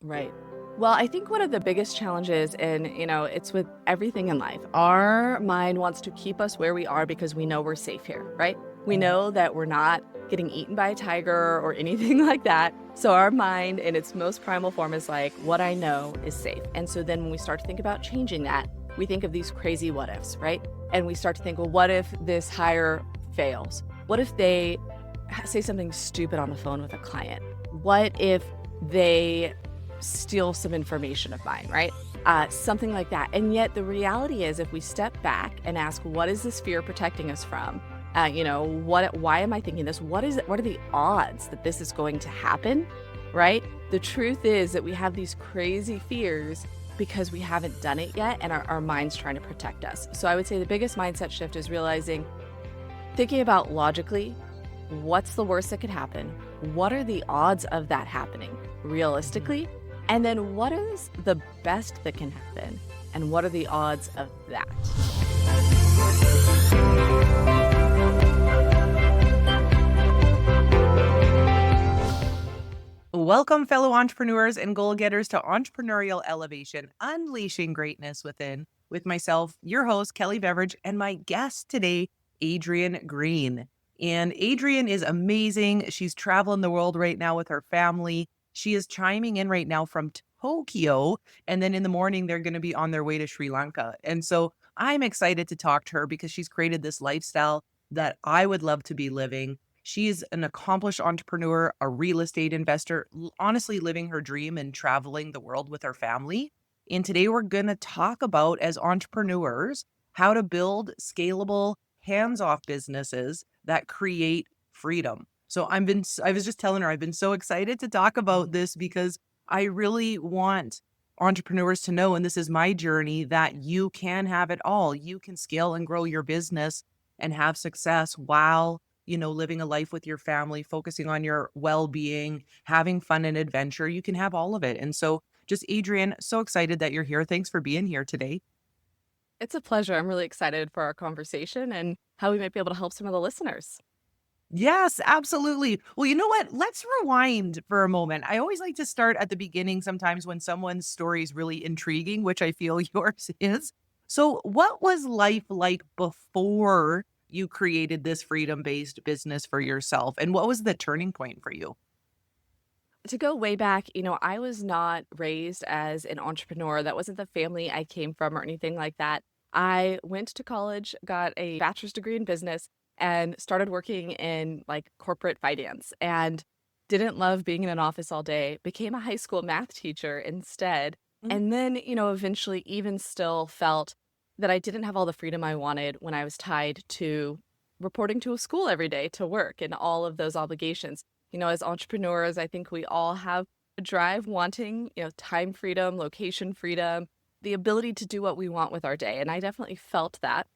Right. Well, I think one of the biggest challenges, and it's with everything in life, our mind wants to keep us where we are because we know we're safe here, right? We know that we're not getting eaten by a tiger or anything like that. So our mind in its most primal form is like, what I know is safe. And so then when we start to think about changing that, we think of these crazy what ifs, right? And we start to think, well, what if this hire fails? What if they say something stupid on the phone with a client? What if they steal some information of mine, right? Something like that. And yet the reality is, if we step back and ask, what is this fear protecting us from? Why am I thinking this? What are the odds that this is going to happen? Right? The truth is that we have these crazy fears because we haven't done it yet, and our mind's trying to protect us. So I would say the biggest mindset shift is thinking about logically, what's the worst that could happen? What are the odds of that happening realistically? And then what is the best that can happen? And what are the odds of that? Welcome, fellow entrepreneurs and goal getters, to Entrepreneurial Elevation, Unleashing Greatness Within, with myself, your host, Kelly Beveridge, and my guest today, Adrienne Green. And Adrienne is amazing. She's traveling the world right now with her family. She is chiming in right now from Tokyo, and then in the morning, they're going to be on their way to Sri Lanka. And so I'm excited to talk to her because she's created this lifestyle that I would love to be living. She's an accomplished entrepreneur, a real estate investor, honestly living her dream and traveling the world with her family. And today we're going to talk about, as entrepreneurs, how to build scalable, hands-off businesses that create freedom. So I was just telling her, I've been so excited to talk about this because I really want entrepreneurs to know, and this is my journey, that you can have it all. You can scale and grow your business and have success while living a life with your family, focusing on your well-being, having fun and adventure. You can have all of it. And so just Adrienne, so excited that you're here. Thanks for being here today. It's a pleasure. I'm really excited for our conversation and how we might be able to help some of the listeners. Yes, absolutely. Well, you know what? Let's rewind for a moment. I always like to start at the beginning sometimes when someone's story is really intriguing, which I feel yours is. So, what was life like before you created this freedom-based business for yourself? And what was the turning point for you? To go way back, I was not raised as an entrepreneur. That wasn't the family I came from or anything like that. I went to college, got a bachelor's degree in business, and started working in like corporate finance, and didn't love being in an office all day. Became a high school math teacher instead. Mhm. And then, eventually even still felt that I didn't have all the freedom I wanted when I was tied to reporting to a school every day to work and all of those obligations. As entrepreneurs, I think we all have a drive wanting, time freedom, location freedom, the ability to do what we want with our day. And I definitely felt that.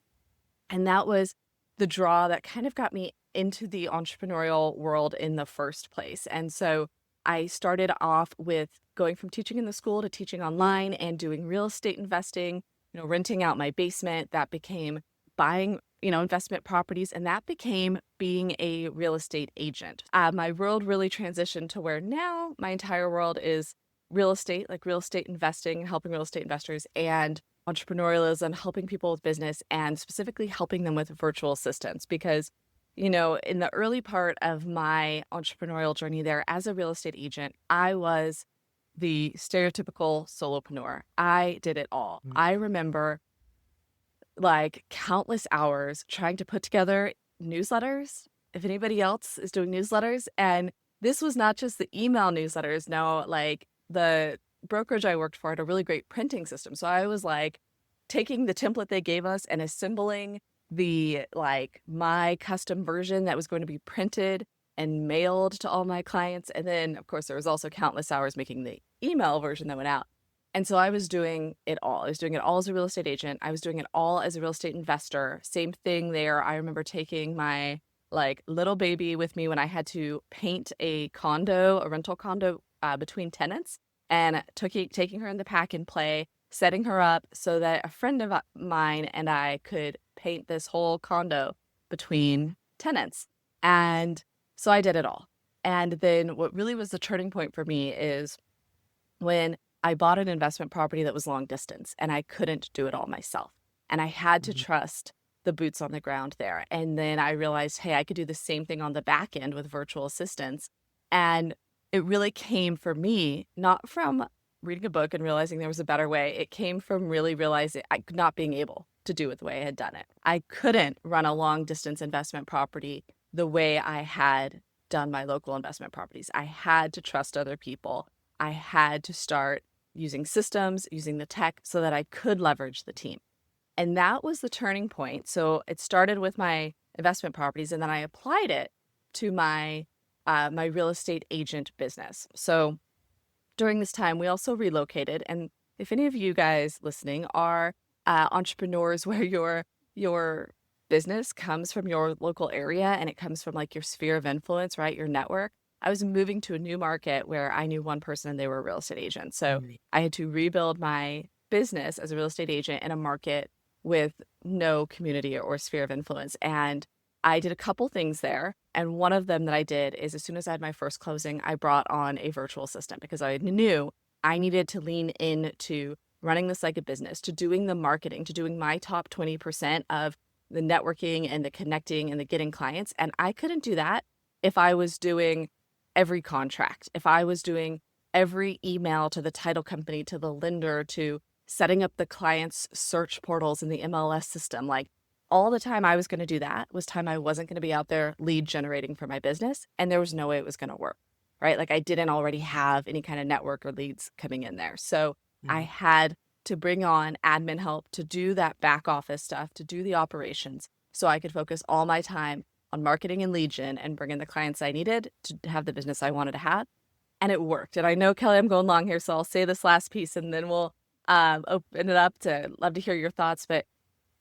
And that was the draw that kind of got me into the entrepreneurial world in the first place. And so I started off with going from teaching in the school to teaching online and doing real estate investing, renting out my basement. That became buying, investment properties, and that became being a real estate agent. My world really transitioned to where now my entire world is real estate, like real estate investing, helping real estate investors, and entrepreneurialism, helping people with business, and specifically helping them with virtual assistants. Because, in the early part of my entrepreneurial journey there as a real estate agent, I was the stereotypical solopreneur. I did it all. Mm. I remember like countless hours trying to put together newsletters, if anybody else is doing newsletters. And this was not just the email newsletters. No, like the brokerage I worked for had a really great printing system. So I was like taking the template they gave us and assembling my custom version that was going to be printed and mailed to all my clients. And then, of course, there was also countless hours making the email version that went out. And so I was doing it all. I was doing it all as a real estate agent. I was doing it all as a real estate investor. Same thing there. I remember taking my little baby with me when I had to paint a rental condo between tenants, and taking her in the pack and play, setting her up so that a friend of mine and I could paint this whole condo between tenants. And so I did it all. And then what really was the turning point for me is when I bought an investment property that was long distance and I couldn't do it all myself. And I had to Mhm. trust the boots on the ground there. And then I realized, hey, I could do the same thing on the back end with virtual assistants. And it really came for me, not from reading a book and realizing there was a better way. It came from really realizing not being able to do it the way I had done it. I couldn't run a long distance investment property the way I had done my local investment properties. I had to trust other people. I had to start using systems, using the tech so that I could leverage the team. And that was the turning point. So it started with my investment properties, and then I applied it to my real estate agent business. So during this time, we also relocated. And if any of you guys listening are entrepreneurs where your business comes from your local area and it comes from like your sphere of influence, right? Your network. I was moving to a new market where I knew one person and they were a real estate agent. So Mhm. I had to rebuild my business as a real estate agent in a market with no community or sphere of influence. And I did a couple things there. And one of them that I did is as soon as I had my first closing, I brought on a virtual assistant because I knew I needed to lean into running this like a business, to doing the marketing, to doing my top 20% of the networking and the connecting and the getting clients. And I couldn't do that if I was doing every contract, if I was doing every email to the title company, to the lender, to setting up the client's search portals in the MLS system. Like all the time I was going to do that was time I wasn't going to be out there lead generating for my business. And there was no way it was going to work, right? Like I didn't already have any kind of network or leads coming in there. So I Mhm. had to bring on admin help to do that back office stuff, to do the operations so I could focus all my time on marketing and lead gen and bring in the clients I needed to have the business I wanted to have. And it worked. And I know, Kelly, I'm going long here, so I'll say this last piece and then we'll open it up to love to hear your thoughts. But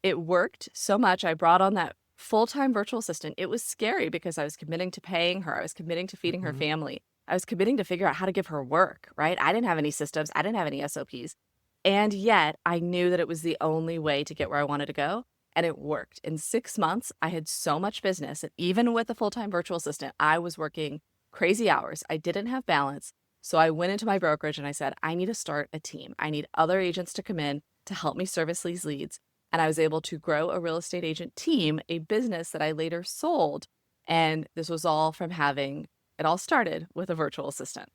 it worked so much. I brought on that full-time virtual assistant. It was scary because I was committing to paying her. I was committing to feeding her Mhm. family. I was committing to figure out how to give her work, right? I didn't have any systems. I didn't have any SOPs. And yet I knew that it was the only way to get where I wanted to go. And it worked. In 6 months, I had so much business. And even with a full-time virtual assistant, I was working crazy hours. I didn't have balance. So I went into my brokerage and I said, I need to start a team. I need other agents to come in to help me service these leads. And I was able to grow a real estate agent team, a business that I later sold. And this was all from having it all started with a virtual assistant.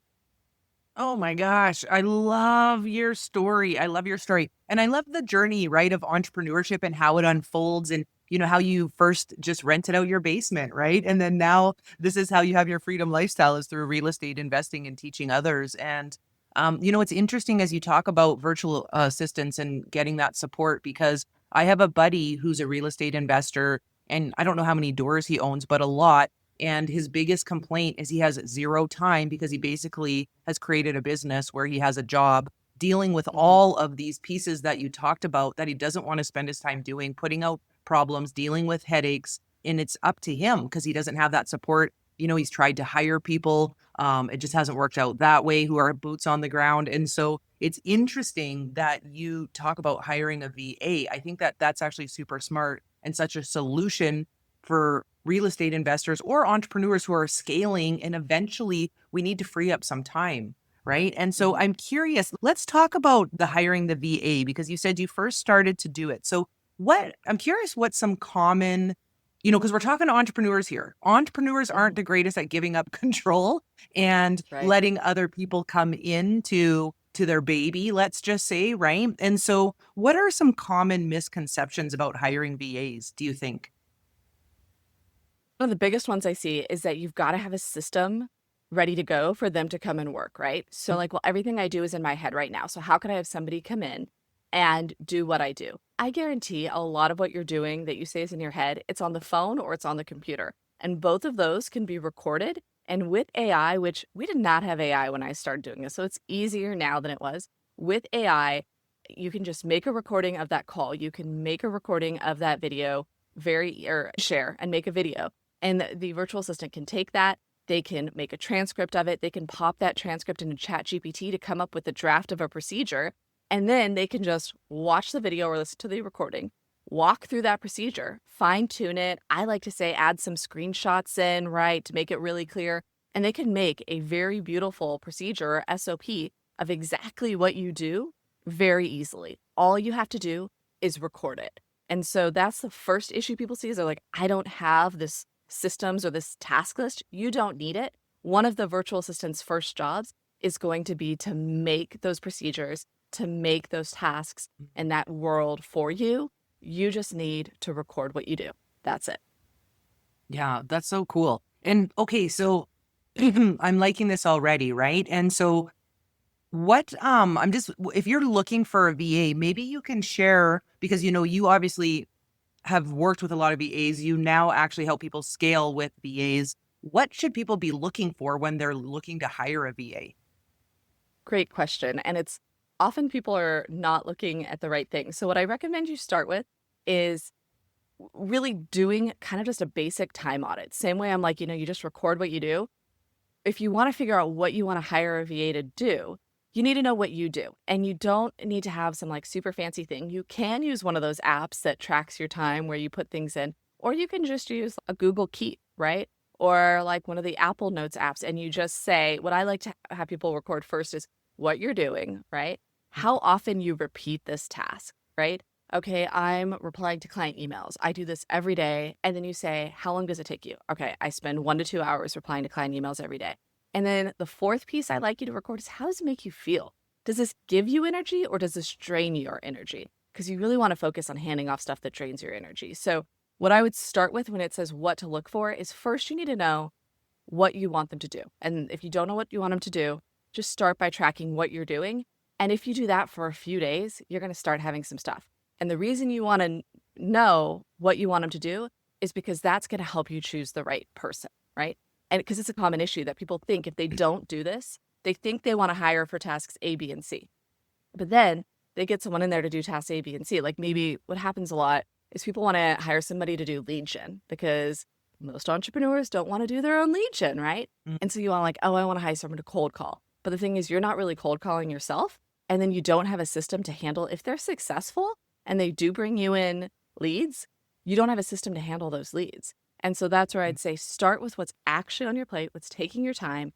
Oh my gosh, I love your story. I love your story. And I love the journey, right, of entrepreneurship and how it unfolds and how you first just rented out your basement, right? And then now this is how you have your freedom lifestyle is through real estate investing and teaching others. And it's interesting as you talk about virtual assistants and getting that support because I have a buddy who's a real estate investor and I don't know how many doors he owns, but a lot. And his biggest complaint is he has 0 time because he basically has created a business where he has a job dealing with Mhm. all of these pieces that you talked about that he doesn't want to spend his time doing, putting out problems, dealing with headaches. And it's up to him because he doesn't have that support. He's tried to hire people. It just hasn't worked out that way who are boots on the ground. And so it's interesting that you talk about hiring a VA. I think that that's actually super smart and such a solution for real estate investors or entrepreneurs who are scaling and eventually we need to free up some time, right? And so Mhm. I'm curious, let's talk about the hiring the VA because you said you first started to do it. So what I'm curious what some common because we're talking to entrepreneurs here. Entrepreneurs aren't Mhm. the greatest at giving up control and Right. letting other people come into to their baby, let's just say, right? And so what are some common misconceptions about hiring VAs, do you think? One of the biggest ones I see is that you've got to have a system ready to go for them to come and work, right? So, like, well, everything I do is in my head right now. So, how could I have somebody come in and do what I do? I guarantee a lot of what you're doing that you say is in your head, it's on the phone or it's on the computer. And both of those can be recorded. And with AI, which we did not have AI when I started doing this, so it's easier now than it was. With AI, you can just make a recording of that call. You can make a recording of that video, very or share and make a video and the virtual assistant can take that. They can make a transcript of it. They can pop that transcript into ChatGPT to come up with a draft of a procedure. And then they can just watch the video or listen to the recording, walk through that procedure, fine tune it. I like to say add some screenshots in, right, to make it really clear. And they can make a very beautiful procedure or SOP of exactly what you do very easily. All you have to do is record it. And so that's the first issue people see is they're like, I don't have this systems or this task list. You don't need it. One of the virtual assistant's first jobs is going to be to make those procedures, to make those tasks in that world for you. You just need to record what you do. That's it. Yeah, that's so cool. And okay, so I'm liking this already, right? And so I'm just if you're looking for a VA, maybe you can share because you obviously have worked with a lot of VAs. You now actually help people scale with VAs. What should people be looking for when they're looking to hire a VA? Great question. And it's often people are not looking at the right thing. So, what I recommend you start with is really doing kind of just a basic time audit. Same way I'm like, you just record what you do. If you want to figure out what you want to hire a VA to do, you need to know what you do. And you don't need to have some like super fancy thing. You can use one of those apps that tracks your time where you put things in, or you can just use a Google Keep, right? Or like one of the Apple Notes apps. And you just say, what I like to have people record first is what you're doing, right? How often you repeat this task, right? Okay, I'm replying to client emails. I do this every day. And then you say, how long does it take you? Okay, I spend 1 to 2 hours replying to client emails every day. And then the fourth piece I'd like you to record is how does it make you feel? Does this give you energy or does this drain your energy? Because you really want to focus on handing off stuff that drains your energy. So, what I would start with when it says what to look for is first you need to know what you want them to do. And if you don't know what you want them to do, just start by tracking what you're doing. And if you do that for a few days, you're going to start having some stuff. And the reason you want to know what you want them to do is because that's going to help you choose the right person, right? And because it's a common issue that people think if they don't do this, they think they want to hire for tasks A, B, and C. But then they get someone in there to do tasks A, B, and C. Like maybe what happens a lot is people want to hire somebody to do lead gen because most entrepreneurs don't want to do their own lead gen, right? Mm. And so you want like, oh, I want to hire someone to cold call. But the thing is, you're not really cold calling yourself. And then you don't have a system to handle if they're successful and they do bring you in leads, you don't have a system to handle those leads. And so that's where I'd say start with what's actually on your plate, what's taking your time,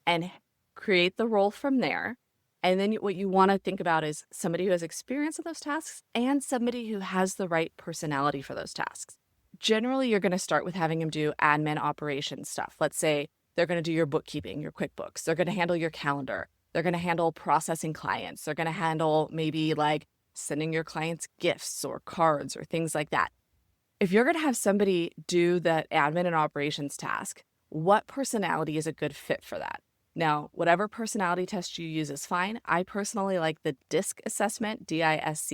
and create the role from there. And then what you want to think about is somebody who has experience in those tasks and somebody who has the right personality for those tasks. Generally, you're going to start with having them do admin operations stuff. Let's say they're going to do your bookkeeping, your QuickBooks. They're going to handle your calendar. They're going to handle processing clients. They're going to handle maybe like sending your clients gifts or cards or things like that. If you're going to have somebody do that admin and operations task, what personality is a good fit for that? Now, whatever personality test you use is fine. I personally like the DISC assessment, DISC.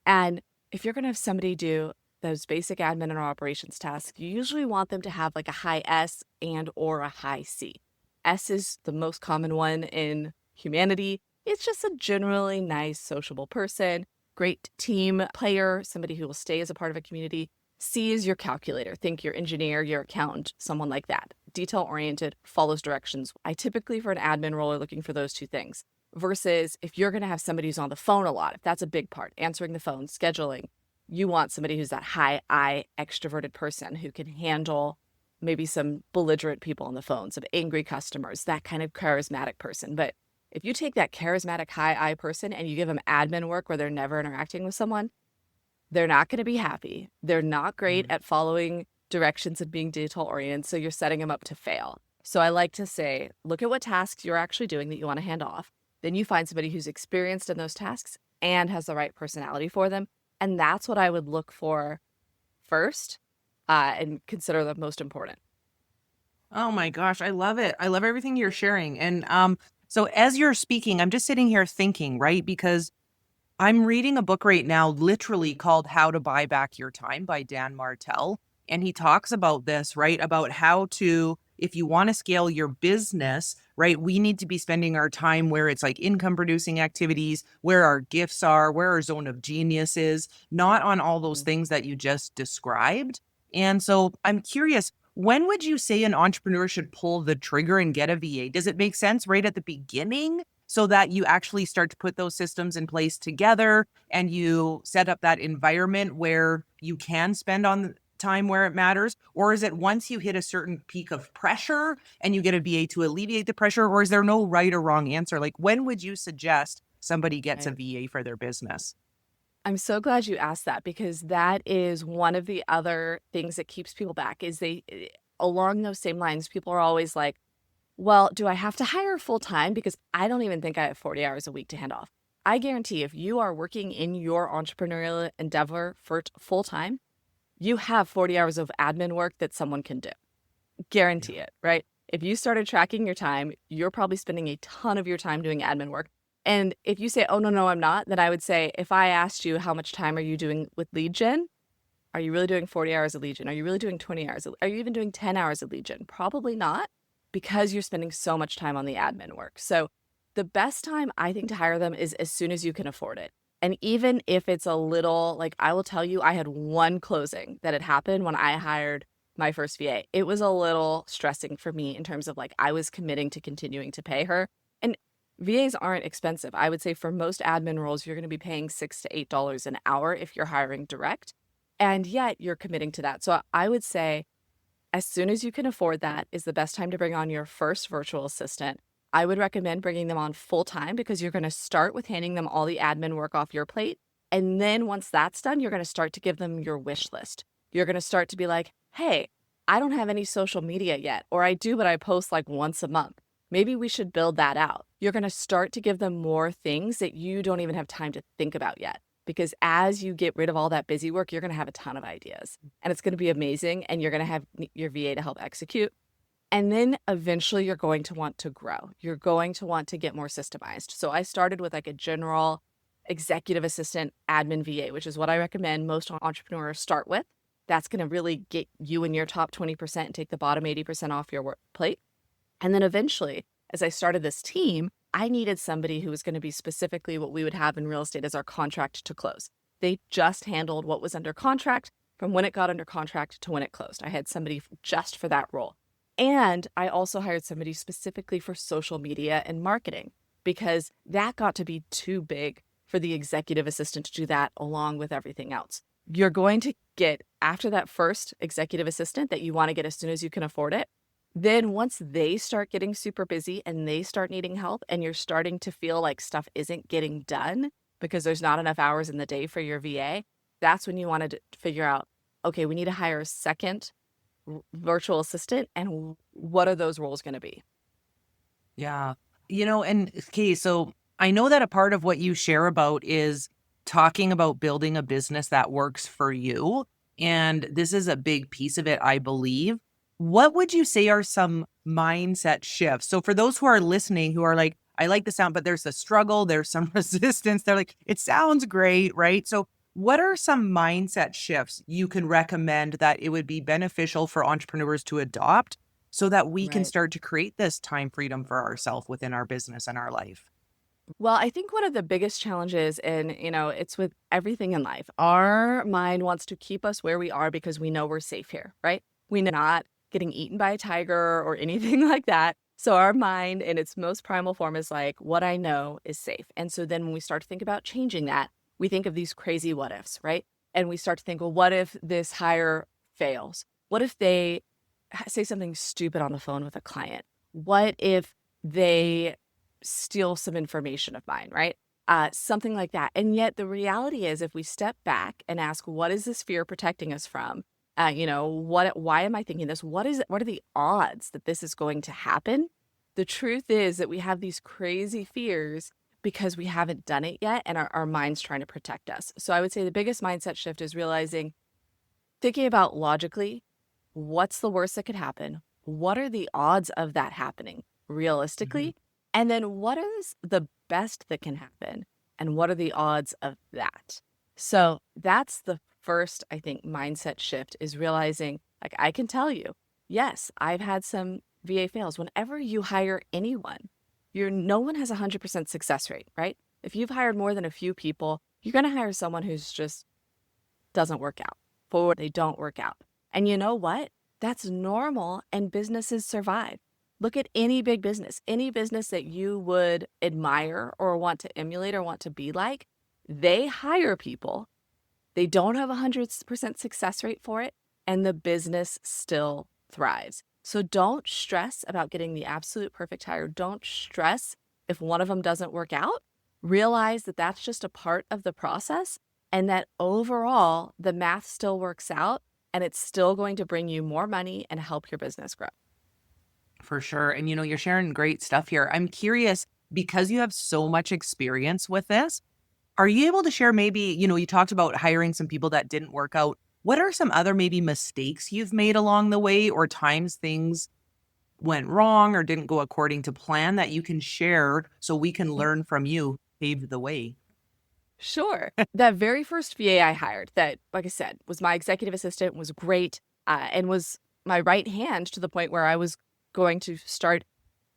And if you're going to have somebody do those basic admin and operations tasks, you usually want them to have like a high S and or a high C. S is the most common one in humanity. It's just a generally nice, sociable person, great team player, somebody who will stay as a part of a community. C is your calculator. Think your engineer, your accountant, someone like that. Detail-oriented, follows directions. I typically, for an admin role, are looking for those two things. Versus if you're going to have somebody who's on the phone a lot, if that's a big part, answering the phone, scheduling, you want somebody who's that high I extroverted person who can handle maybe some belligerent people on the phone, some angry customers, that kind of charismatic person. But if you take that charismatic high I person and you give them admin work where they're never interacting with someone, they're not going to be happy. They're not great at following directions and being detail oriented. So you're setting them up to fail. So I like to say, look at what tasks you're actually doing that you want to hand off. Then you find somebody who's experienced in those tasks and has the right personality for them. And that's what I would look for first and consider the most important. Oh my gosh, I love it. I love everything you're sharing. And so as you're speaking, I'm just sitting here thinking, right? Because I'm reading a book right now, literally called How to Buy Back Your Time by Dan Martell. And he talks about this, right? About how to, if you want to scale your business, right? We need to be spending our time where it's like income producing activities, where our gifts are, where our zone of genius is, not on all those things that you just described. And so I'm curious, when would you say an entrepreneur should pull the trigger and get a VA? Does it make sense right at the beginning so that you actually start to put those systems in place together and you set up that environment where you can spend on time where it matters? Or is it once you hit a certain peak of pressure and you get a VA to alleviate the pressure? Or is there no right or wrong answer? Like, when would you suggest somebody gets a Right. VA for their business? I'm so glad you asked that because that is one of the other things that keeps people back is along those same lines, people are always like, well, do I have to hire full time? Because I don't even think I have 40 hours a week to hand off. I guarantee if you are working in your entrepreneurial endeavor for full time, you have 40 hours of admin work that someone can do. Yeah. Guarantee it, right? If you started tracking your time, you're probably spending a ton of your time doing admin work. And if you say, oh, no, no, I'm not, then I would say, if I asked you how much time are you doing with lead gen, are you really doing 40 hours of lead gen? Are you really doing 20 hours? Are you even doing 10 hours of lead gen? Probably not because you're spending so much time on the admin work. So the best time I think to hire them is as soon as you can afford it. And even if it's a little, like I will tell you, I had one closing that had happened when I hired my first VA. It was a little stressing for me in terms of like I was committing to continuing to pay her. And VAs aren't expensive. I would say for most admin roles, you're going to be paying $6 to $8 an hour if you're hiring direct. And yet you're committing to that. So I would say as soon as you can afford that is the best time to bring on your first virtual assistant. I would recommend bringing them on full time because you're going to start with handing them all the admin work off your plate. And then once that's done, you're going to start to give them your wish list. You're going to start to be like, hey, I don't have any social media yet, or I do, but I post like once a month. Maybe we should build that out. You're going to start to give them more things that you don't even have time to think about yet. Because as you get rid of all that busy work, you're going to have a ton of ideas and it's going to be amazing. And you're going to have your VA to help execute. And then eventually you're going to want to grow. You're going to want to get more systemized. So I started with like a general executive assistant admin VA, which is what I recommend most entrepreneurs start with. That's going to really get you in your top 20% and take the bottom 80% off your work plate. And then eventually, as I started this team, I needed somebody who was going to be specifically what we would have in real estate as our contract to close. They just handled what was under contract from when it got under contract to when it closed. I had somebody just for that role. And I also hired somebody specifically for social media and marketing because that got to be too big for the executive assistant to do that along with everything else. You're going to get, after that first executive assistant that you want to get as soon as you can afford it, then once they start getting super busy and they start needing help and you're starting to feel like stuff isn't getting done because there's not enough hours in the day for your VA, that's when you want to figure out, okay, we need to hire a second virtual assistant and what are those roles going to be? Yeah. And okay, so I know that a part of what you share about is talking about building a business that works for you. And this is a big piece of it, I believe. What would you say are some mindset shifts? So for those who are listening, who are like, I like the sound, but there's a struggle, there's some resistance. They're like, it sounds great, right? So what are some mindset shifts you can recommend that it would be beneficial for entrepreneurs to adopt so that we can Right. start to create this time freedom for ourselves within our business and our life? Well, I think one of the biggest challenges, and it's with everything in life, our mind wants to keep us where we are because we know we're safe here, right? We know not getting eaten by a tiger or anything like that. So our mind in its most primal form is like, what I know is safe. And so then when we start to think about changing that, we think of these crazy what ifs, right? And we start to think, well, what if this hire fails? What if they say something stupid on the phone with a client? What if they steal some information of mine, right? Something like that. And yet the reality is if we step back and ask, what is this fear protecting us from? Why am I thinking this? What are the odds that this is going to happen? The truth is that we have these crazy fears because we haven't done it yet and our mind's trying to protect us. So I would say the biggest mindset shift is realizing, thinking about logically, what's the worst that could happen? What are the odds of that happening Mhm. realistically? And then what is the best that can happen? And what are the odds of that? So that's the first, I think, mindset shift is realizing, like, I can tell you, yes, I've had some VA fails. Whenever you hire anyone, no one has a 100% success rate, right? If you've hired more than a few people, you're going to hire someone who's just doesn't work out, for they don't work out. And you know what? That's normal and businesses survive. Look at any business that you would admire or want to emulate or want to be like. They hire people. They don't have a 100% success rate for it. and the business still thrives. So don't stress about getting the absolute perfect hire. Don't stress if one of them doesn't work out. Realize that that's just a part of the process and that overall the math still works out and it's still going to bring you more money and help your business grow. For sure. And you're sharing great stuff here. I'm curious because you have so much experience with this. Are you able to share maybe, you talked about hiring some people that didn't work out. What are some other maybe mistakes you've made along the way or times things went wrong or didn't go according to plan that you can share so we can learn from you, pave the way? Sure. That very first VA I hired that, like I said, was my executive assistant, was great, and was my right hand to the point where I was going to start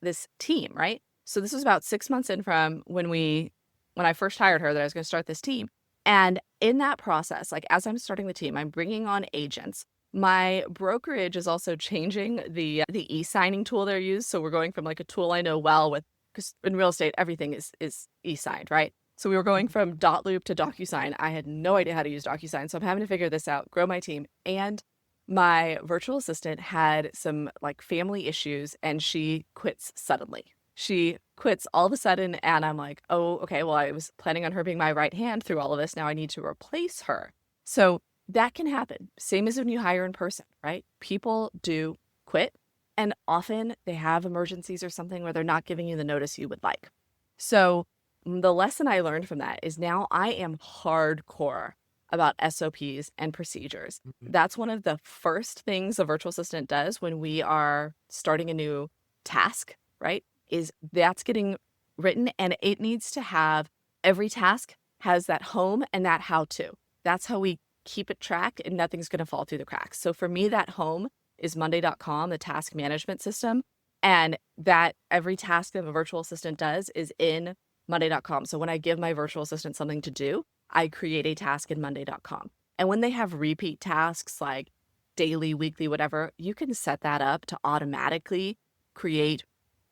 this team, right? So this was about 6 months in from when I first hired her that I was gonna start this team. And in that process, like, as I'm starting the team, I'm bringing on agents. My brokerage is also changing the e-signing tool they're used, so we're going from, like, a tool I know well with, because in real estate, everything is e-signed, right? So we were going from Dotloop to DocuSign. I had no idea how to use DocuSign, so I'm having to figure this out, grow my team, and my virtual assistant had some, like, family issues, and she quits suddenly. She quits all of a sudden, and I'm like, "Oh, okay, well, I was planning on her being my right hand through all of this, now I need to replace her." So, that can happen, same as when you hire in person, right? People do quit, and often they have emergencies or something where they're not giving you the notice you would like. So, the lesson I learned from that is now I am hardcore about SOPs and procedures. Mhm. That's one of the first things a virtual assistant does when we are starting a new task, right? Is that's getting written and it needs to have every task has that home and that how to. That's how we keep it tracked and nothing's going to fall through the cracks. So for me, that home is Monday.com, the task management system. And that every task that a virtual assistant does is in Monday.com. So when I give my virtual assistant something to do, I create a task in Monday.com. And when they have repeat tasks like daily, weekly, whatever, you can set that up to automatically create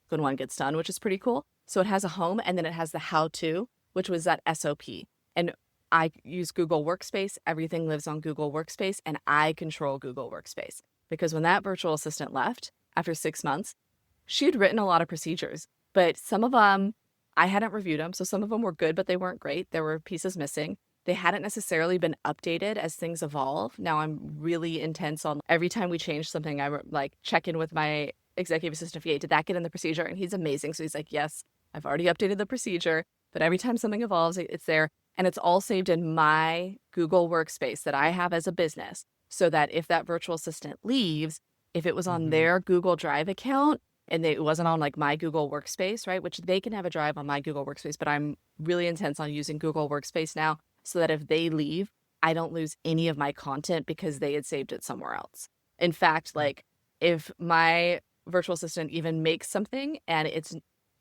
when one gets done, which is pretty cool. So it has a home and then it has the how to, which was that SOP. And I use Google Workspace. Everything lives on Google Workspace and I control Google Workspace. Because when that virtual assistant left after 6 months, she had written a lot of procedures, but some of them I hadn't reviewed them. So some of them were good, but they weren't great. There were pieces missing. They hadn't necessarily been updated as things evolve. Now I'm really intense on every time we change something, like check in with my executive assistant VA. Did that get in the procedure? And he's amazing. So he's like, yes, I've already updated the procedure, but every time something evolves, it's there. And it's all saved in my Google Workspace that I have as a business so that if that virtual assistant leaves, if it was on Mhm. their Google Drive account, and it wasn't on like my Google Workspace, right? Which they can have a drive on my Google Workspace, but I'm really intense on using Google Workspace now so that if they leave, I don't lose any of my content because they had saved it somewhere else. In fact, like if my virtual assistant even makes something and it's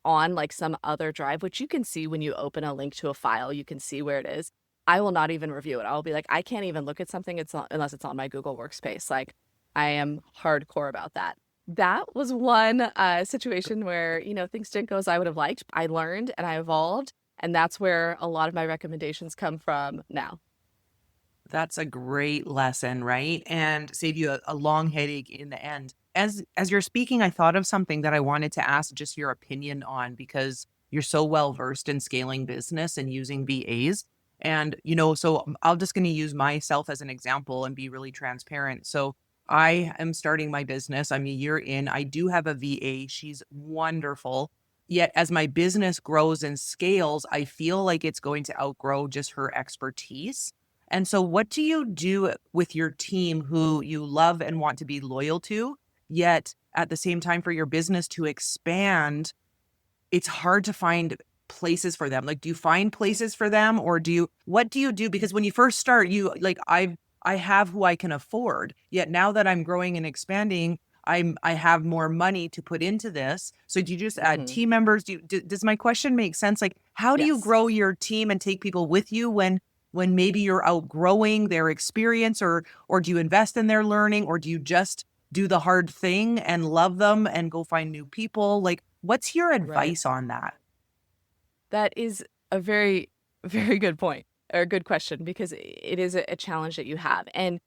on like some other drive, which you can see when you open a link to a file, you can see where it is. I will not even review it. I'll be like, I can't even look at something unless it's on my Google Workspace. Like I am hardcore about that. That was one situation where, things didn't go as I would have liked. I learned and I evolved, and that's where a lot of my recommendations come from now. That's a great lesson, right? And save you a long headache in the end. As you're speaking, I thought of something that I wanted to ask just your opinion on because you're so well versed in scaling business and using VAs. And so I'm just going to use myself as an example and be really transparent. So I am starting my business. I'm a year in. I do have a VA. She's wonderful. Yet as my business grows and scales, I feel like it's going to outgrow just her expertise. And so, what do you do with your team who you love and want to be loyal to, yet at the same time, for your business to expand, it's hard to find places for them. Like, do you find places for them or what do you do? Because when you first start, I have who I can afford. Yet now that I'm growing and expanding, I have more money to put into this. So do you just add Hmm. team members? Does my question make sense? Like, how do you Yes. grow your team and take people with you when maybe you're outgrowing their experience, or do you invest in their learning, or do you just do the hard thing and love them and go find new people? Like, what's your Right. advice on that? That is a very, very good point or a good question because it is a challenge that you have. And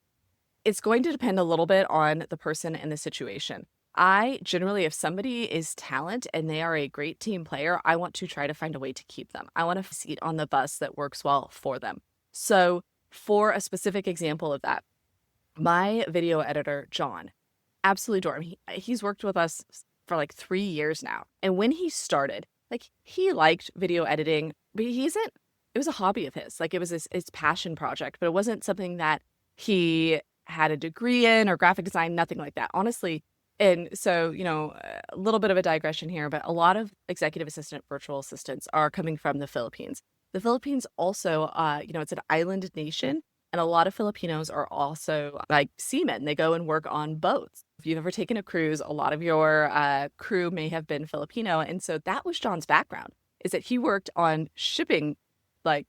It's going to depend a little bit on the person and the situation. I generally, if somebody is talent and they are a great team player, I want to try to find a way to keep them. I want a seat on the bus that works well for them. So, for a specific example of that, my video editor, John, absolutely adore him. He's worked with us for like 3 years now. And when he started, like he liked video editing, but he isn't, it was a hobby of his. Like it was his passion project, but it wasn't something that he had a degree in or graphic design, nothing like that. Honestly, and so, a little bit of a digression here, but a lot of executive assistant virtual assistants are coming from the Philippines. The Philippines also, it's an island nation, and a lot of Filipinos are also like seamen. They go and work on boats. If you've ever taken a cruise, a lot of your crew may have been Filipino. And so that was John's background, is that he worked on shipping, like,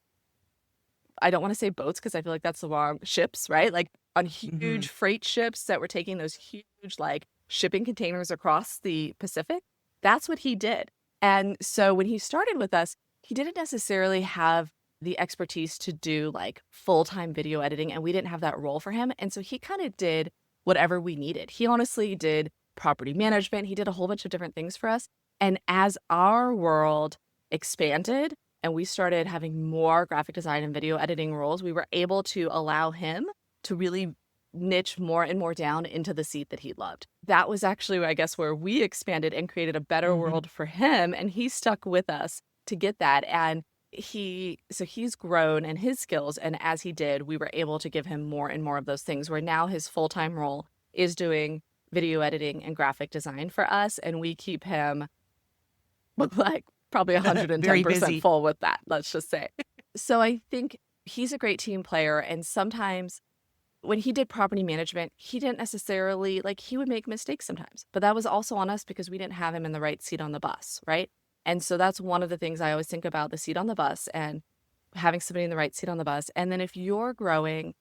I don't want to say boats because I feel like that's the wrong ships, right? Like on Mhm. huge freight ships that were taking those huge, like, shipping containers across the Pacific. That's what he did. And so when he started with us, he didn't necessarily have the expertise to do like full-time video editing, and we didn't have that role for him. And so he kind of did whatever we needed. He honestly did property management. He did a whole bunch of different things for us. And as our world expanded, and we started having more graphic design and video editing roles, we were able to allow him to really niche more and more down into the seat that he loved. That was actually, I guess, where we expanded and created a better Mhm. world for him. And he stuck with us to get that. And he's grown in his skills. And as he did, we were able to give him more and more of those things, where now his full-time role is doing video editing and graphic design for us. And we keep him like probably Very 110% busy. full with that, let's just say. So I think he's a great team player. And sometimes when he did property management, he didn't necessarily, like, he would make mistakes sometimes, but that was also on us because we didn't have him in the right seat on the bus, right? And so that's one of the things I always think about, the seat on the bus and having somebody in the right seat on the bus. And then if you're growing,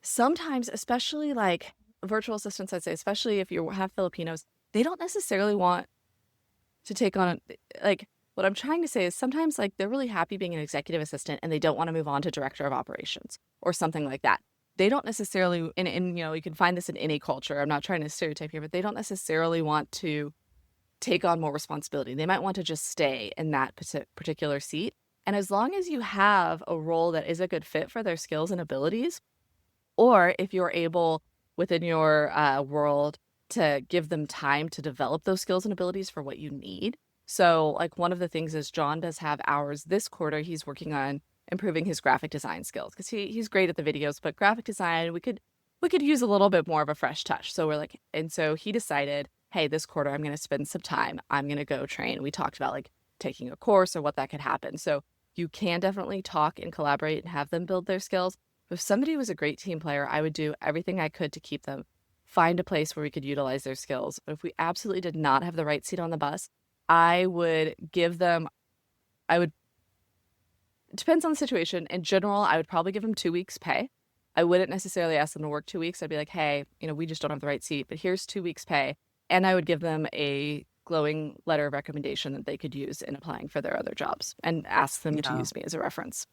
sometimes, especially like virtual assistants, I'd say, especially if you have Filipinos, they don't necessarily want to take on like, what I'm trying to say is sometimes like they're really happy being an executive assistant and they don't want to move on to director of operations or something like that. They don't necessarily, and you can find this in any culture. I'm not trying to stereotype here, but they don't necessarily want to take on more responsibility. They might want to just stay in that particular seat. And as long as you have a role that is a good fit for their skills and abilities, or if you're able within your world to give them time to develop those skills and abilities for what you need. So, like, one of the things is John does have hours this quarter. He's working on improving his graphic design skills because he's great at the videos, but graphic design we could use a little bit more of a fresh touch. So we're like, and so he decided, hey, this quarter I'm going to spend some time. I'm going to go train. We talked about like taking a course or what that could happen. So you can definitely talk and collaborate and have them build their skills. If somebody was a great team player, I would do everything I could to keep them, find a place where we could utilize their skills. But if we absolutely did not have the right seat on the bus, I would give them, I would, it depends on the situation. In general, I would probably give them 2 weeks pay. I wouldn't necessarily ask them to work 2 weeks. I'd be like, hey, we just don't have the right seat, but here's 2 weeks pay. And I would give them a glowing letter of recommendation that they could use in applying for their other jobs and ask them to Yeah. use me as a reference.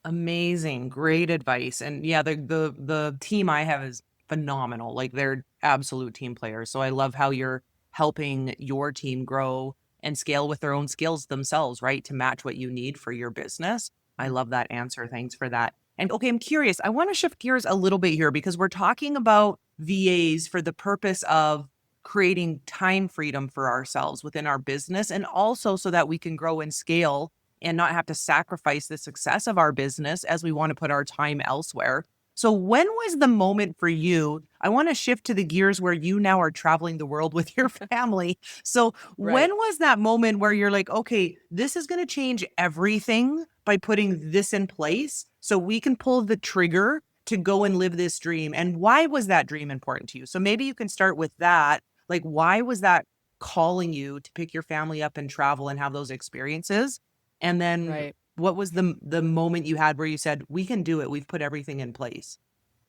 Amazing. Great advice. And yeah, the team I have is phenomenal. Like they're absolute team players. So I love how you're helping your team grow and scale with their own skills themselves, right? To match what you need for your business. I love that answer. Thanks for that. And okay, I'm curious. I want to shift gears a little bit here because we're talking about VAs for the purpose of creating time freedom for ourselves within our business and also so that we can grow and scale and not have to sacrifice the success of our business as we want to put our time elsewhere. So, when was the moment for you? I want to shift to the gears where you now are traveling the world with your family. So, when Right. was that moment where you're like, okay, this is going to change everything by putting this in place so we can pull the trigger to go and live this dream? And why was that dream important to you? So, maybe you can start with that. Like, why was that calling you to pick your family up and travel and have those experiences? And then Right. what was the moment you had where you said, "We can do it. We've put everything in place."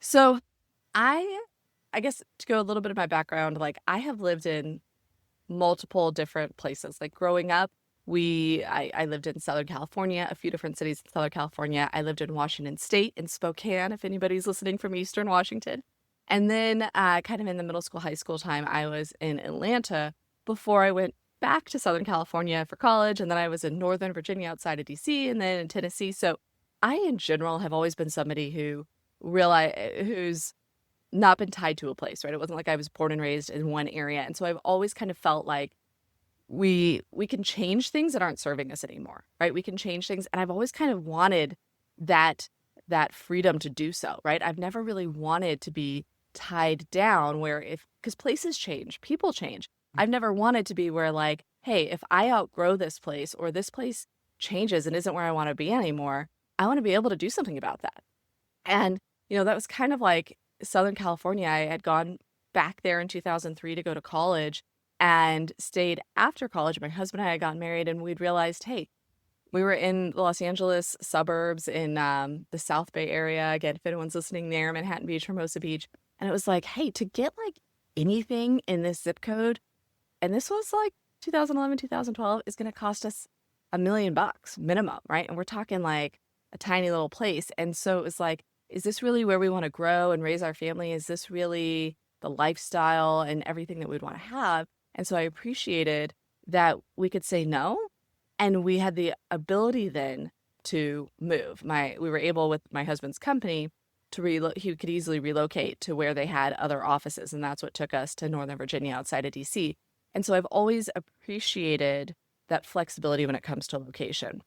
So I guess to go a little bit of my background, like I have lived in multiple different places. Like growing up, I lived in Southern California, a few different cities in Southern California. I lived in Washington State, in Spokane, if anybody's listening from Eastern Washington. And then kind of in the middle school, high school time, I was in Atlanta before I went back to Southern California for college. And then I was in Northern Virginia outside of DC and then in Tennessee. So I, in general, have always been somebody who's not been tied to a place, right? It wasn't like I was born and raised in one area. And so I've always kind of felt like we can change things that aren't serving us anymore, right? We can change things. And I've always kind of wanted that that freedom to do so, right? I've never really wanted to be tied down where because places change, people change. I've never wanted to be where like, hey, if I outgrow this place or this place changes and isn't where I want to be anymore, I want to be able to do something about that. And, that was kind of like Southern California. I had gone back there in 2003 to go to college and stayed after college. My husband and I had gotten married and we'd realized, hey, we were in the Los Angeles suburbs in the South Bay area. Again, if anyone's listening there, Manhattan Beach, Hermosa Beach. And it was like, hey, to get like anything in this zip code, and this was like 2011, 2012, is going to cost us $1 million minimum, right? And we're talking like a tiny little place. And so it was like, is this really where we want to grow and raise our family? Is this really the lifestyle and everything that we'd want to have? And so I appreciated that we could say no. And we had the ability then to move. We were able with my husband's company to he could easily relocate to where they had other offices. And that's what took us to Northern Virginia outside of DC. And so I've always appreciated that flexibility when it comes to location.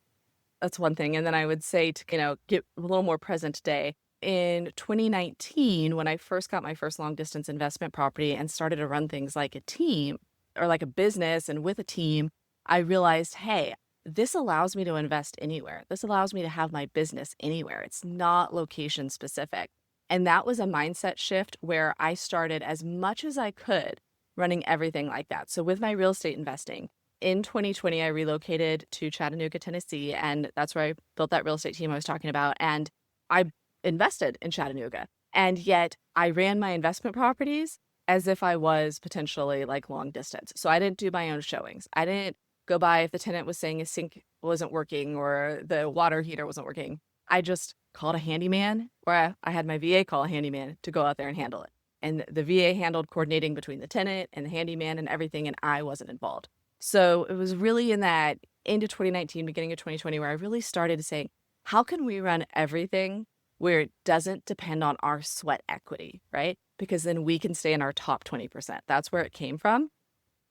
That's one thing. And then I would say to, get a little more present day. In 2019, when I first got my first long distance investment property and started to run things like a team or like a business and with a team, I realized, hey, this allows me to invest anywhere. This allows me to have my business anywhere. It's not location specific. And that was a mindset shift where I started as much as I could running everything like that. So with my real estate investing, in 2020, I relocated to Chattanooga, Tennessee, and that's where I built that real estate team I was talking about. And I invested in Chattanooga. And yet I ran my investment properties as if I was potentially like long distance. So I didn't do my own showings. I didn't go by if the tenant was saying his sink wasn't working or the water heater wasn't working. I just called a handyman, or I had my VA call a handyman to go out there and handle it. And the VA handled coordinating between the tenant and the handyman and everything, and I wasn't involved. So it was really in that into 2019, beginning of 2020, where I really started saying, how can we run everything where it doesn't depend on our sweat equity, right? Because then we can stay in our top 20%. That's where it came from.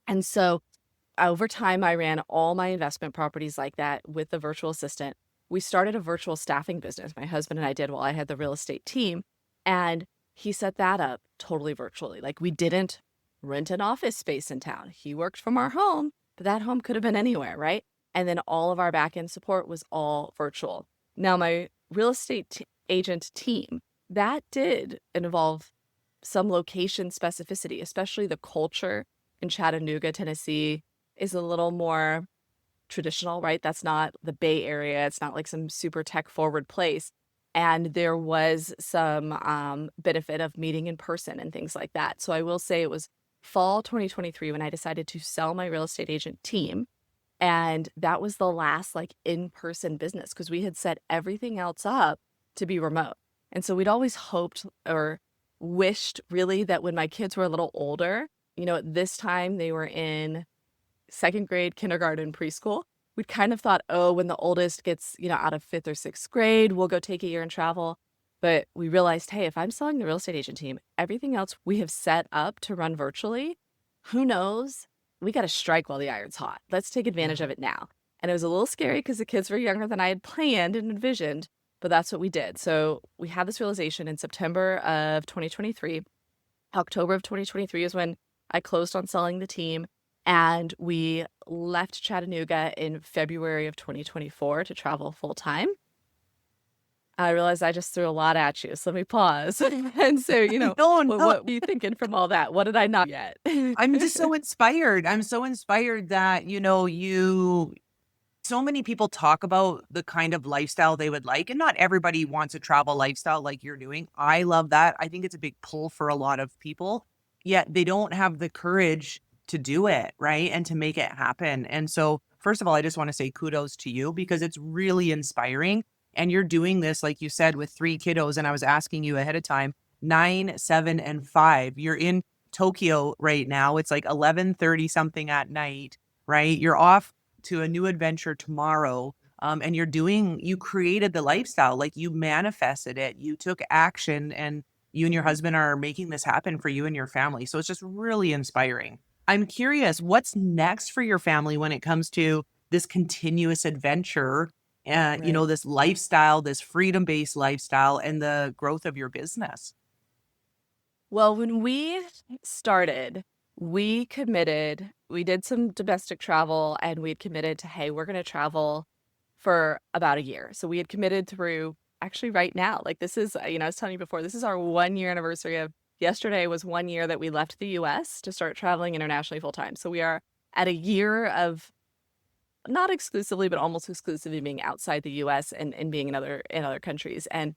And so over time, I ran all my investment properties like that with the virtual assistant. We started a virtual staffing business, my husband and I did, while I had the real estate team. And he set that up totally virtually. Like we didn't rent an office space in town. He worked from our home, but that home could have been anywhere, right? And then all of our back-end support was all virtual. Now, my real estate agent team, that did involve some location specificity, especially the culture in Chattanooga, Tennessee is a little more traditional, right? That's not the Bay Area. It's not like some super tech forward place. And there was some benefit of meeting in person and things like that. So I will say it was fall 2023 when I decided to sell my real estate agent team. And that was the last like in-person business because we had set everything else up to be remote. And so we'd always hoped or wished really that when my kids were a little older, at this time they were in second grade, kindergarten, preschool. We'd kind of thought, oh, when the oldest gets, out of fifth or sixth grade, we'll go take a year and travel. But we realized, hey, if I'm selling the real estate agent team, everything else we have set up to run virtually, who knows? We got to strike while the iron's hot. Let's take advantage of it now. And it was a little scary because the kids were younger than I had planned and envisioned, but that's what we did. So we had this realization in September of 2023. October of 2023 is when I closed on selling the team. And we left Chattanooga in February of 2024 to travel full time. I realized I just threw a lot at you, so let me pause. And so, No, no. what were you thinking from all that? What did I not yet? I'm just so inspired. I'm so inspired that, so many people talk about the kind of lifestyle they would like, and not everybody wants a travel lifestyle like you're doing. I love that. I think it's a big pull for a lot of people, yet they don't have the courage to do it, right? And to make it happen. And so, first of all, I just want to say kudos to you because it's really inspiring. And you're doing this, like you said, with 3 kiddos. And I was asking you ahead of time, 9, 7, and 5. You're in Tokyo right now. It's like 11:30 something at night, right? You're off to a new adventure tomorrow. And you created the lifestyle, like you manifested it, you took action, and you and your Mhm. husband are making this happen for you and your family. So it's just really inspiring. I'm curious, what's next for your family when it comes to this continuous adventure, Right. this lifestyle, this freedom-based lifestyle, and the growth of your business? Well, when we started, we did some domestic travel and we'd committed to, hey, we're going to travel for about a year. So we had committed through actually right now. Like this is, I was telling you before, this is our 1 year anniversary of yesterday was 1 year that we left the US to start traveling internationally full time. So we are at a year of not exclusively, but almost exclusively being outside the US and being in other countries. And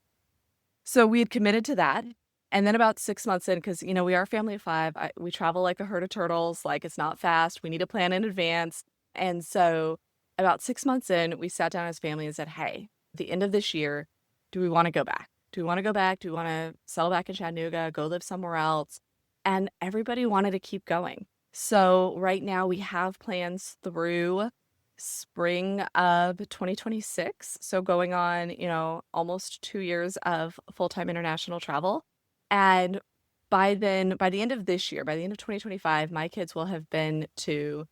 so we had committed to that, and then about 6 months in, because we are a family of 5, we travel like a herd of turtles, like, it's not fast, we need to plan in advance, and so about 6 months in, we sat down as family and said, "Hey, at the end of this year, do we wanna go back? Do we wanna go back? Do we wanna settle back in Chattanooga, go live somewhere else?" And everybody wanted to keep going. So right now we have plans through spring of 2026. So going on, almost 2 years of full-time international travel. And by then, by the end of this year, by the end of 2025, my kids will have been to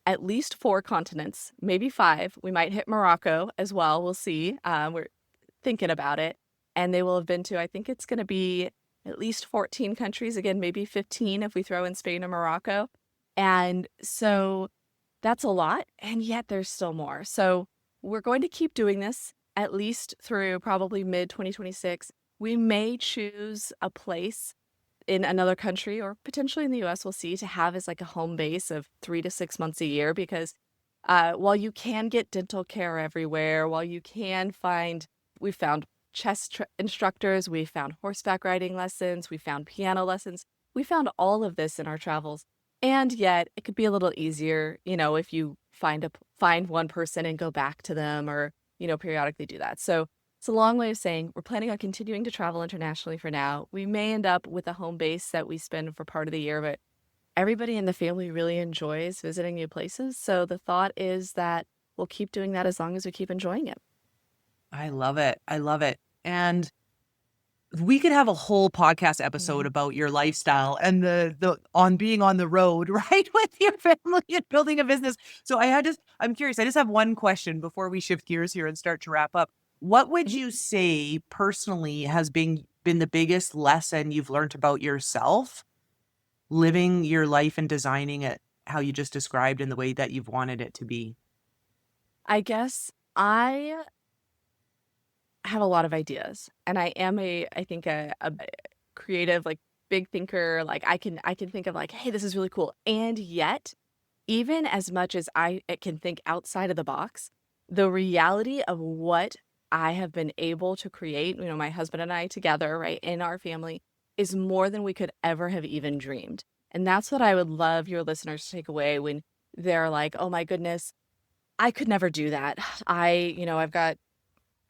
at least 4 continents, maybe 5. We might hit Morocco as well. We'll see. We're thinking about it. And they will have been to, I think it's going to be at least 14 countries. Again, maybe 15 if we throw in Spain and Morocco. And so that's a lot, and yet there's still more. So we're going to keep doing this at least through probably mid-2026. We may choose a place in another country or potentially in the US, we'll see, to have as like a home base of 3 to 6 months a year because while you can get dental care everywhere, while you can find, we found instructors, we found horseback riding lessons, we found piano lessons, we found all of this in our travels. And yet it could be a little easier, if you find one person and go back to them or, periodically do that. So it's a long way of saying we're planning on continuing to travel internationally for now. We may end up with a home base that we spend for part of the year, but everybody in the family really enjoys visiting new places. So the thought is that we'll keep doing that as long as we keep enjoying it. I love it. I love it. And we could have a whole podcast episode Mhm. about your lifestyle and the on being on the road, right, with your family and building a business. So I'm curious. I just have one question before we shift gears here and start to wrap up. What would Mhm. you say personally has been the biggest lesson you've learned about yourself living your life and designing it how you just described in the way that you've wanted it to be? I guess I have a lot of ideas and I am I think a creative, like big thinker. Like I can think of like, hey, this is really cool. And yet, even as much as I can think outside of the box, the reality of what I have been able to create, my husband and I together, right, in our family, is more than we could ever have even dreamed. And that's what I would love your listeners to take away when they're like, oh my goodness, I could never do that. I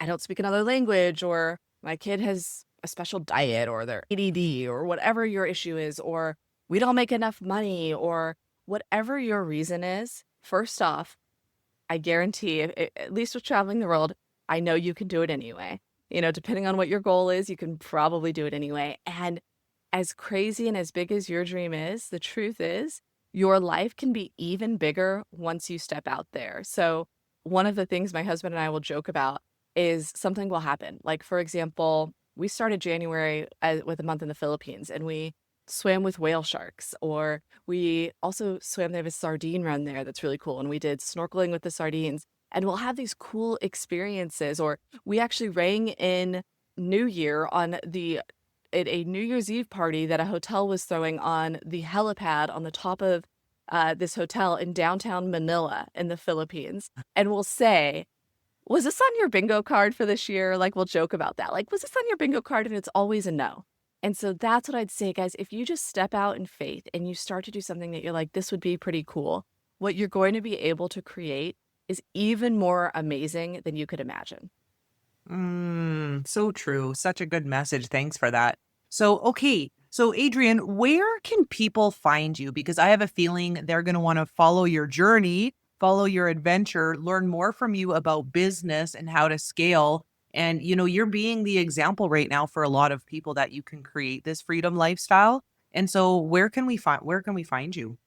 don't speak another language, or my kid has a special diet, or they're ADD, or whatever your issue is, or we don't make enough money, or whatever your reason is. First off, I guarantee, at least with traveling the world, I know you can do it anyway. Depending on what your goal is, you can probably do it anyway. And as crazy and as big as your dream is, the truth is your life can be even bigger once you step out there. So, one of the things my husband and I will joke about is something will happen. Like, for example, we started January with a month in the Philippines and we swam with whale sharks, or we also swam, they have a sardine run there that's really cool. And we did snorkeling with the sardines. And we'll have these cool experiences. Or we actually rang in New Year at a New Year's Eve party that a hotel was throwing on the helipad on the top of this hotel in downtown Manila in the Philippines. And we'll say, was this on your bingo card for this year? Like, we'll joke about that. Like, was this on your bingo card? And it's always a no. And so that's what I'd say, guys. If you just step out in faith and you start to do something that you're like, this would be pretty cool, what you're going to be able to create is even more amazing than you could imagine. So true. Such a good message. Thanks for that. So Adrienne, where can people find you? Because I have a feeling they're going to want to follow your journey, follow your adventure, learn more from you about business and how to scale. And you're being the example right now for a lot of people that you can create this freedom lifestyle. And so where can we find you?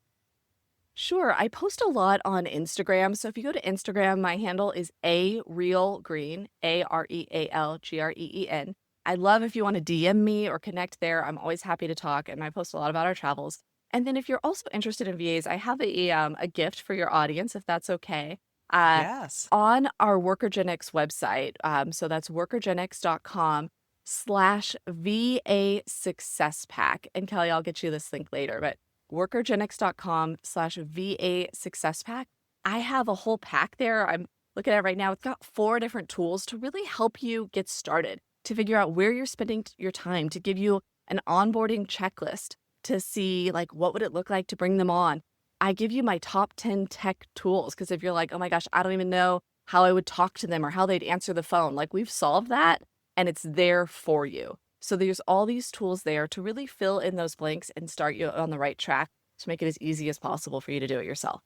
Sure. I post a lot on Instagram. So if you go to Instagram, my handle is A Real Green, AREALGREEN. I love if you want to DM me or connect there. I'm always happy to talk, and I post a lot about our travels. And then if you're also interested in VAs, I have a gift for your audience, if that's okay. Uh, Yes. on our Workergenix website, so that's workergenix.com/VA Success Pack. And Kelly, I'll get you this link later, but workergenix.com/VA Success Pack. I have a whole pack there. I'm looking at it right now. It's got 4 different tools to really help you get started, to figure out where you're spending your time, to give you an onboarding checklist to see like what would it look like to bring them on. I give you my top 10 tech tools because if you're like, oh my gosh, I don't even know how I would talk to them or how they'd answer the phone, like we've solved that and it's there for you. So there's all these tools there to really fill in those blanks and start you on the right track to make it as easy as possible for you to do it yourself.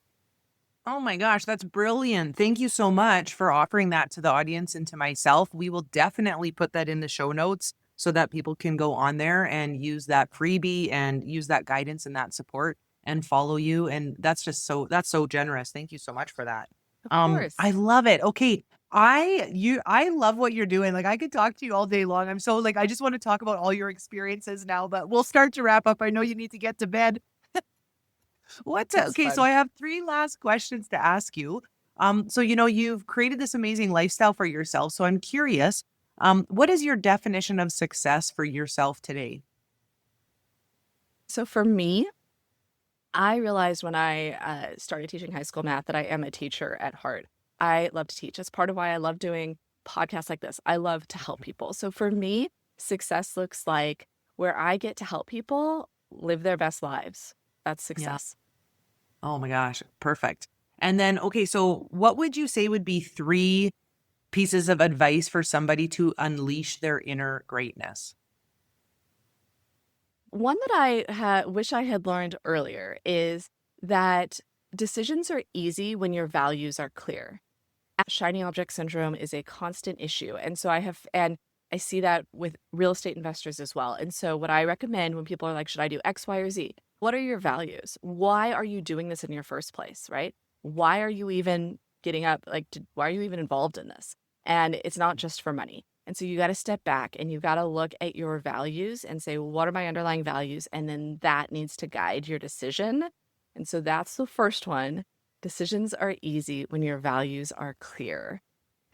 Oh my gosh, that's brilliant. Thank you so much for offering that to the audience and to myself. We will definitely put that in the show notes so that people can go on there and use that freebie and use that guidance and that support and follow you. And that's so generous. Thank you so much for that. Of course. I love it. Okay. I love what you're doing. Like I could talk to you all day long. I'm so like I just want to talk about all your experiences now, but we'll start to wrap up. I know you need to get to bed. That's Okay, so fun. I have 3 last questions to ask you. So you've created this amazing lifestyle for yourself. So I'm curious, what is your definition of success for yourself today? So for me, I realized when I started teaching high school math that I am a teacher at heart. I love to teach. That's part of why I love doing podcasts like this. I love to help people. So for me, success looks like where I get to help people live their best lives. That's Yeah. success. Oh my gosh, perfect. And then, okay, so what would you say would be 3 pieces of advice for somebody to unleash their inner greatness? One that I wish I had learned earlier is that decisions are easy when your values are clear. Shiny object syndrome is a constant issue. And so and I see that with real estate investors as well. And so, what I recommend when people are like, should I do X, Y, or Z? What are your values? Why are you doing this in your first place? Right? Why are you even getting up? Why are you even involved in this? And it's not just for money. And so, you got to step back and you got to look at your values and say, well, what are my underlying values? And then that needs to guide your decision. And so, that's the first one. Decisions are easy when your values are clear.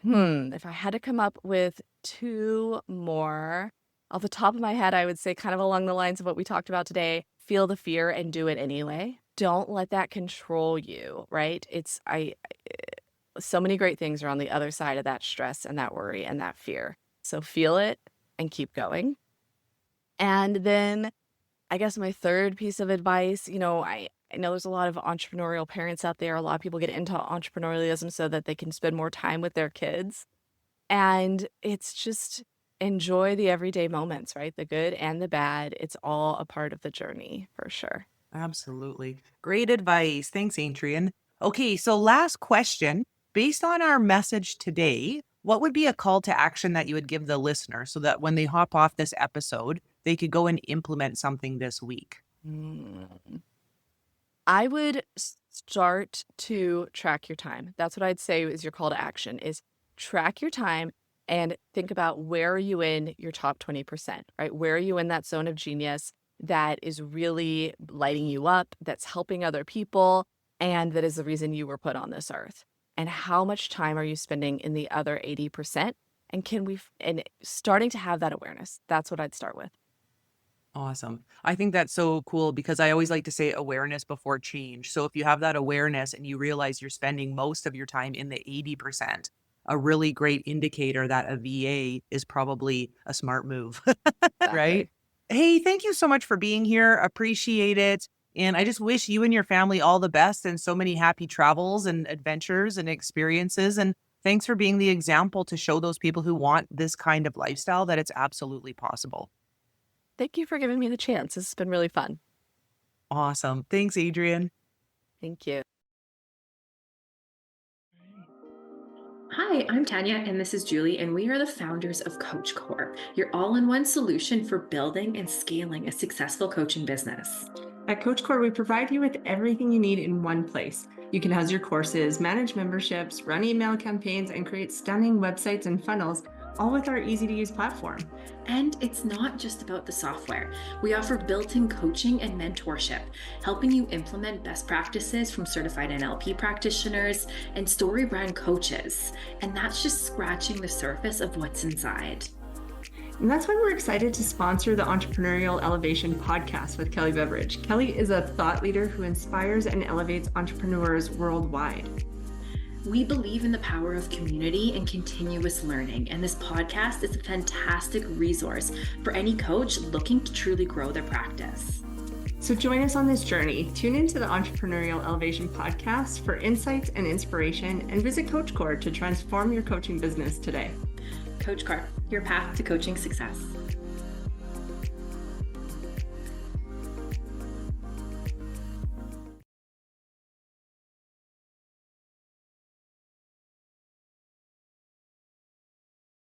If I had to come up with 2 more, off the top of my head, I would say kind of along the lines of what we talked about today, feel the fear and do it anyway. Don't let that control you, right? So many great things are on the other side of that stress and that worry and that fear. So feel it and keep going. And then I guess my third piece of advice, I know there's a lot of entrepreneurial parents out there. A lot of people get into entrepreneurialism so that they can spend more time with their kids. And it's just enjoy the everyday moments, right? The good and the bad. It's all a part of the journey for sure. Absolutely. Great advice. Thanks, Adrian. Okay, so last question. Based on our message today, what would be a call to action that you would give the listener so that when they hop off this episode, they could go and implement something this week? Mm. I would start to track your time. That's what I'd say is your call to action is track your time and think about where are you in your top 20%, right? Where are you in that zone of genius that is really lighting you up, that's helping other people, and that is the reason you were put on this earth? And how much time are you spending in the other 80%? And and starting to have that awareness, that's what I'd start with. Awesome. I think that's so cool because I always like to say awareness before change. So if you have that awareness and you realize you're spending most of your time in the 80%, a really great indicator that a VA is probably a smart move, right? Exactly. Hey, thank you so much for being here. Appreciate it. And I just wish you and your family all the best and so many happy travels and adventures and experiences. And thanks for being the example to show those people who want this kind of lifestyle that it's absolutely possible. Thank you for giving me the chance. This has been really fun. Awesome. Thanks, Adrienne. Thank you. Hi, I'm Tanya, and this is Julie, and we are the founders of Coach Core, your all in one solution for building and scaling a successful coaching business. At Coach Core, we provide you with everything you need in one place. You can house your courses, manage memberships, run email campaigns, and create stunning websites and funnels, all with our easy-to-use platform. And it's not just about the software. We offer built-in coaching and mentorship, helping you implement best practices from certified NLP practitioners and story brand coaches. And that's just scratching the surface of what's inside. And that's why we're excited to sponsor the Entrepreneurial Elevation podcast with Kelly Beveridge. Kelly is a thought leader who inspires and elevates entrepreneurs worldwide. We believe in the power of community and continuous learning, and this podcast is a fantastic resource for any coach looking to truly grow their practice. So join us on this journey. Tune into the Entrepreneurial Elevation podcast for insights and inspiration, and visit Coach Core to transform your coaching business today. Coach Core, your path to coaching success.